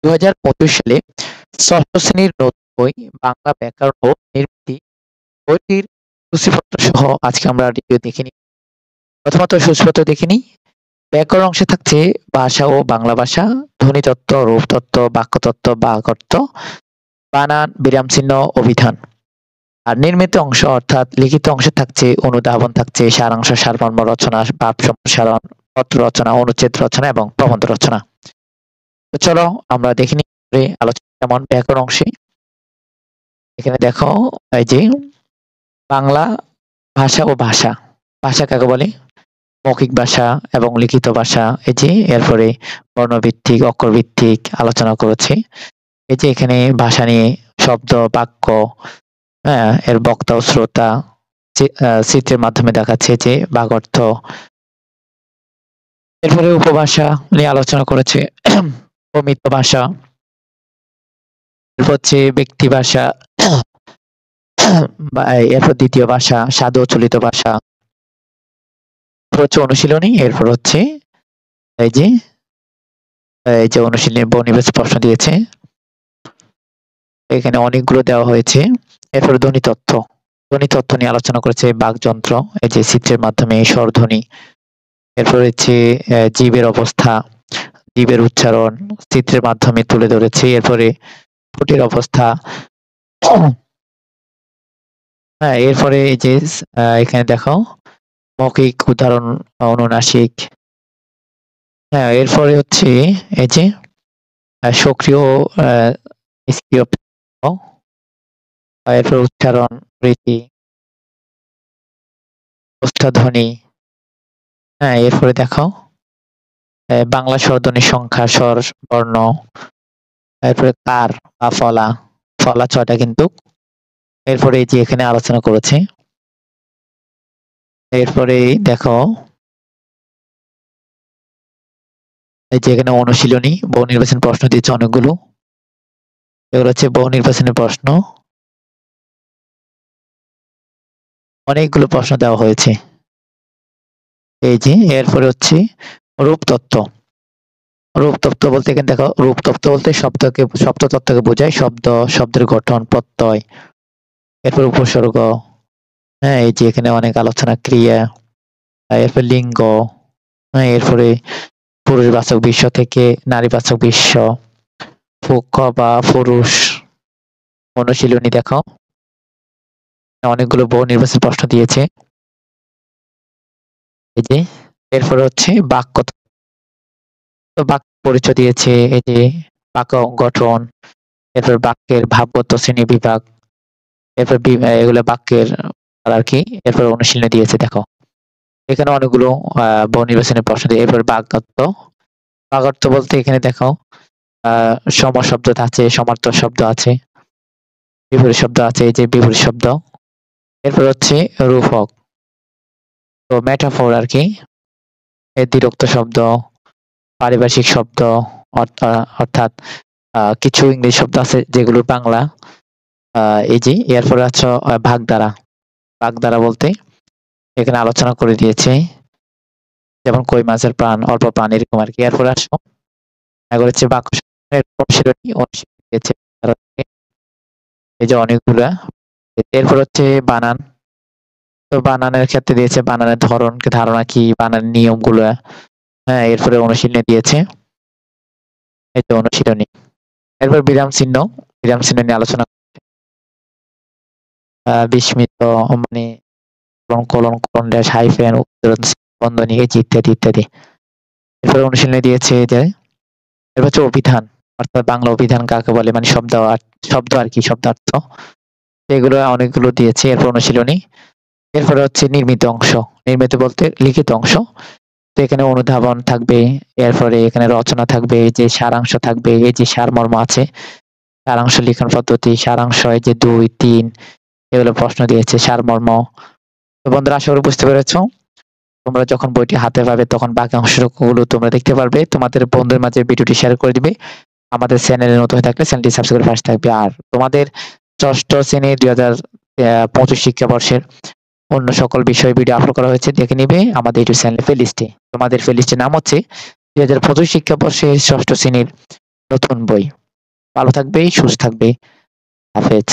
২০২৫ সালে ষষ্ঠ শ্রেণীর নতুন বই বাংলা ব্যাকরণ ও নির্মিতি বইটির সূচিপত্র সহ আজকে আমরা রিভিউ দেখে নিই। প্রথমত সূচিপত্র দেখে নিই। ব্যাকরণ অংশে থাকছে ভাষা ও বাংলা ভাষা, ধ্বনিতত্ত্ব, রূপতত্ত্ব, বাক্যতত্ত্ব, বাগঅর্থ, বানান, বিরামচিহ্ন, অভিধান। আর নির্মিত অংশ অর্থাৎ লিখিত অংশে থাকছে অনুধাবন, থাকছে সারাংশ, সারমর্ম রচনা, ভাব সম্প্রসারণ, পত্র রচনা, অনুচ্ছেদ রচনা এবং প্রবন্ধ রচনা। তো চলো আমরা দেখে নিই আলোচনা কেমন ব্যাকরণ অংশে। এখানে দেখো এই যে বাংলা ভাষা ও ভাষা। ভাষা কাকে বলে? মৌখিক ভাষা এবং লিখিত ভাষা। এই যে এরপরে বর্ণভিত্তিক, অক্ষরভিত্তিক আলোচনা করেছে। এই যে এখানে ভাষা নিয়ে শব্দ, বাক্য, হ্যাঁ, এর বক্তা ও শ্রোতা চিত্রের মাধ্যমে দেখাচ্ছে যে বাগঅর্থ। এরপরে উপভাষা নিয়ে আলোচনা করেছে, প্রমিত ভাষা। এরপর হচ্ছে ব্যক্তি ভাষা, এরপর দ্বিতীয় ভাষা, সাধু চলিত ভাষা। হচ্ছে অনুশীলনী। এরপর হচ্ছে এই যে অনুশীলনী বহুনির্বাচনী প্রশ্ন দিয়েছে, এখানে অনেকগুলো দেওয়া হয়েছে। এরপর ধ্বনিতত্ত্ব। ধ্বনিতত্ত্ব নিয়ে আলোচনা করেছে বাকযন্ত্র, এই যে চিত্রের মাধ্যমে স্বরধ্বনি। এরপর হচ্ছে জীবের অবস্থা, জীবের উচ্চারণ চিত্রের মাধ্যমে তুলে ধরেছে। এরপরে ঠোঁটের অবস্থা। হ্যাঁ, এরপরে এই যে এখানে দেখো মৌখিক উদাহরণ, অনুনাসিক। হ্যাঁ, এরপরে হচ্ছে এই যে সক্রিয় নিষ্ক্রিয়, এরপর উচ্চারণ রীতি, প্রস্থাধ্বনি। হ্যাঁ, এরপরে দেখো বাংলা স্বরধ্বনির সংখ্যা, স্বর, বর্ণ। এরপরে কার বা ফলা, ফলা ৬টা কিন্তু। এরপরে এই যে এখানে আলোচনা করেছে। এরপরে দেখো এই যে এখানে অনুশীলনী বহু নির্বাচনী প্রশ্ন দিয়েছে অনেকগুলো। এগুলো হচ্ছে বহু নির্বাচনী প্রশ্ন, অনেকগুলো প্রশ্ন দেওয়া হয়েছে। এই যে এরপরে হচ্ছে রূপতত্ত্ব। রূপতত্ত্ব বলতে এখানে দেখো, রূপতত্ত্ব বলতে শব্দতত্ত্বকে বোঝায়। শব্দ, শব্দের গঠন, প্রত্যয়, এরপর উপসর্গ। হ্যাঁ, এই যে এখানে অনেক আলোচনা, ক্রিয়া, এরপর লিঙ্গ। হ্যাঁ, এরপরে পুরুষবাচক বিশ্ব থেকে নারীবাচক বিশ্ব, পুক্ষ বা পুরুষ। অনুশীলনী দেখো অনেকগুলো বহু নির্বাচনী প্রশ্ন দিয়েছে। এই যে এরপরে হচ্ছে বাক্য, তো বাক্য পরিচয় দিয়েছে। এই যে বাক্য গঠন, এরপর বাক্যের ভাবগত শ্রেণী বিভাগ, এরপর এগুলো বাক্যের আর কি। এরপর অনুশীলনী দিয়েছে দেখো, এখানে অনেকগুলো বহু নির্বাচনী প্রশ্ন দিয়ে। এরপর বাগঅর্থ। বাগঅর্থ বলতে এখানে দেখো সম শব্দ আছে, সমার্থক শব্দ আছে, বিপরীত শব্দ আছে, এই যে বিপরীত শব্দ। এরপর হচ্ছে রূপক, তো মেটাফোর আর কি, এর দ্বিরুক্ত শব্দ, পারিভাষিক শব্দ, অর্থাৎ কিছু ইংরেজি শব্দ আছে যেগুলো বাংলা। এই যে এরপরে আছে ভাগধারা। ভাগধারা বলতে এখানে আলোচনা করে দিয়েছে, যেমন কই মাছের প্রাণ, অল্প প্রাণ, এরকম আর কি। এরপরে আসো এগুলো হচ্ছে বাক্য অনুশীলনী দিয়েছে, এই যে অনেকগুলা। এরপর হচ্ছে বানান, তো বানানের ক্ষেত্রে দিয়েছে বানানের ধরন, ধারণা কি, বানানের নিয়ম গুলা। হ্যাঁ, এরপরে অনুশীলনী দিয়েছে, এই যে অনুশীলনী। এরপর বিরাম চিহ্ন, বিরাম চিহ্ন নিয়ে আলোচনা, বিস্মিত মানে কোলন, কোলন ড্যাশ, হাইফেন, উদ্ধৃতি চিহ্ন, বন্ধনী, এই যে ইত্যাদি ইত্যাদি। এরপর অনুশীলনী দিয়েছে যে এরপর হচ্ছে অভিধান, অর্থাৎ বাংলা অভিধান কাকে বলে, মানে শব্দ আর কি, শব্দার্থ। এগুলো অনেকগুলো দিয়েছে। এরপর অনুশীলনী। এরপরে হচ্ছে নির্মিত অংশ। নির্মিত বলতে লিখিত অংশ, তো এখানে অনুধাবন থাকবে, এরপরে এখানে রচনা থাকবে, এই যে সারাংশ থাকবে, এই যে সারমর্ম আছে, সারাংশ লিখন পদ্ধতি, সারাংশ, এই যে ২, ৩ এগুলো প্রশ্ন দিয়েছে, সারমর্ম। তো বন্ধুরা আশা করি বুঝতে পেরেছো। তোমরা যখন বইটি হাতে পাবে তখন বাকি অংশগুলো তোমরা দেখতে পারবে। তোমাদের বন্ধুদের মাঝে ভিডিওটি শেয়ার করে দিবে। আমাদের চ্যানেলে নতুন হয়ে থাকলে চ্যানেলটি সাবস্ক্রাইব করে পাশে থাকবে। আর তোমাদের ষষ্ঠ শ্রেণী ২০২৫ শিক্ষাবর্ষের অন্য সকল বিষয় ভিডিও আপলোড করা হয়েছে, দেখে নিবে আমাদের ইউটিউব চ্যানেলে প্লেলিস্টে। তোমাদের প্লেলিস্টের নাম হচ্ছে ২০২৫ শিক্ষাবর্ষের ষষ্ঠ শ্রেণীর নতুন বই। ভালো থাকবে, সুস্থ থাকবে। হাফেজ।